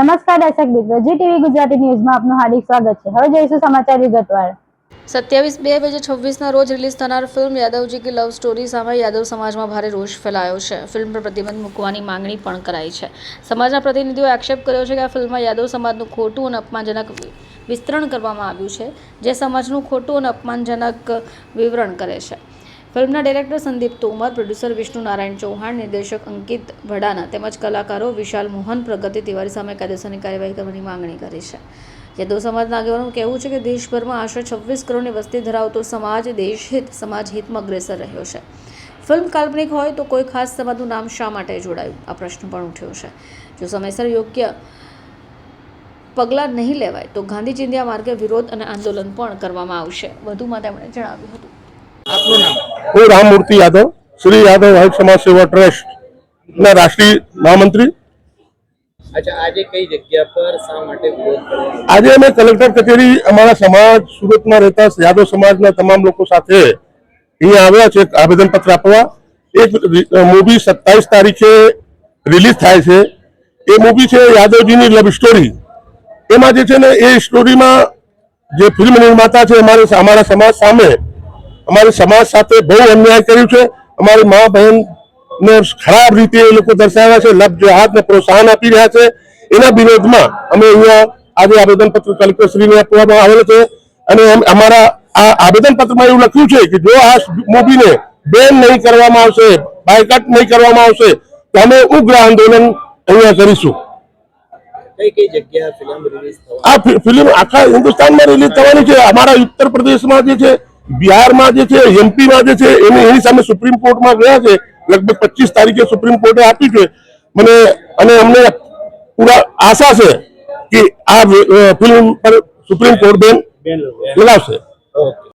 નમસ્કાર દર્શક મિત્રો, જી ટીવી ગુજરાતી ન્યૂઝમાં આપનું હાર્દિક સ્વાગત છે। હવે જોઈશું સમાચાર વિગતવાર। 27/2/2026ના રોજ રિલીઝ થનાર ફિલ્મ યાદવજી કી લવ સ્ટોરી સામે યાદવ સમાજમાં ભારે રોષ ફેલાયો છે। ફિલ્મ પર પ્રતિબંધ મૂકવાની માંગણી પણ કરાઈ છે। સમાજના પ્રતિનિધિઓએ આક્ષેપ કર્યો છે કે આ ફિલ્મમાં યાદવ સમાજનું ખોટું અને અપમાનજનક વિસ્તરણ કરવામાં આવ્યું છે, જે સમાજનું ખોટું અને અપમાનજનક વિવરણ કરે છે। ફિલ્મના ડાયરેક્ટર સંદીપ તોમર, પ્રોડ્યુસર વિષ્ણુ નારાયણ ચૌહાણ, નિર્દેશક અંકિત ભડાના તેમજ કલાકારો વિશાલ મોહન, પ્રગતિ તિવારી સામે કાયદેસરની કાર્યવાહી કરવાની માંગણી કરી છે। યાદવ સમાજના આગેવાનોનું કહેવું છે કે દેશભરમાં આશરે 26 કરોડની વસ્તી ધરાવતો સમાજ સમાજ હિતમાં અગ્રેસર રહ્યો છે। ફિલ્મ કાલ્પનિક હોય તો કોઈ ખાસ સમાજનું નામ શા માટે જોડાયું, આ પ્રશ્ન પણ ઉઠ્યો છે। જો સમયસર યોગ્ય પગલાં નહીં લેવાય તો ગાંધી ચિંધ્યા માર્ગે વિરોધ અને આંદોલન પણ કરવામાં આવશે। વધુમાં તેમણે જણાવ્યું હતું। હું राममूर्ति यादव, श्री यादव हेल्थ समाज सेवा ट्रस्ट ना राष्ट्रीय महामंत्री। अच्छा, आज कई जगह पर शा માટે વિરોધ કર્યો? આજે અમે કલેક્ટર કચેરી અમારા સમાજ સુરતમાં રહેતા યાદવ સમાજના તમામ લોકો સાથે અહીંયા આવ્યા છે આવેદનપત્ર આપવા। એક મૂવી 27 તારીખે રિલીઝ થાય છે। એ મૂવી છે યાદવજીની લવ સ્ટોરી। એમાં જે છે ને એ સ્ટોરીમાં જે ફિલ્મ નિર્માતા છે અમારા સમાજ સામે અમારી સમાજ સાથે બહુ અન્યાય કર્યું છે। અમારી મા બહેન ને ખરાબ રીતે એ લોકો દર્શાવ્યા છે, લવ જેહાદને પ્રોત્સાહન આપી રહ્યા છે। એના વિરોધમાં અમે અહીંયા આજે આવેદનપત્ર કલેક્ટરશ્રીને આપવામાં આવેલ છે અને અમારા આ આવેદનપત્રમાં એવું લખ્યું છે કે જો આ મૂવીને બેન નહીં કરવામાં આવશે, બાયકાટ નહીં કરવામાં આવશે તો અમે ઉગ્ર આંદોલન અહીંયા કરીશું। કઈ જગ્યા ફિલ્મ રિલીઝ થવાની? આ ફિલ્મ આખા હિન્દુસ્તાનમાં રિલીઝ થવાની છે। અમારા ઉત્તર પ્રદેશમાં જે છે, બિહારમાં જે છે, એમપીમાં જે છે, એની સામે સુપ્રીમ કોર્ટમાં ગયા છે। લગભગ 25 તારીખે સુપ્રીમ કોર્ટે આપ્યું છે મને અને અમને પૂરા આશા છે કે આ ફિલ્મ પર સુપ્રીમ કોર્ટ બેન લગાવશે।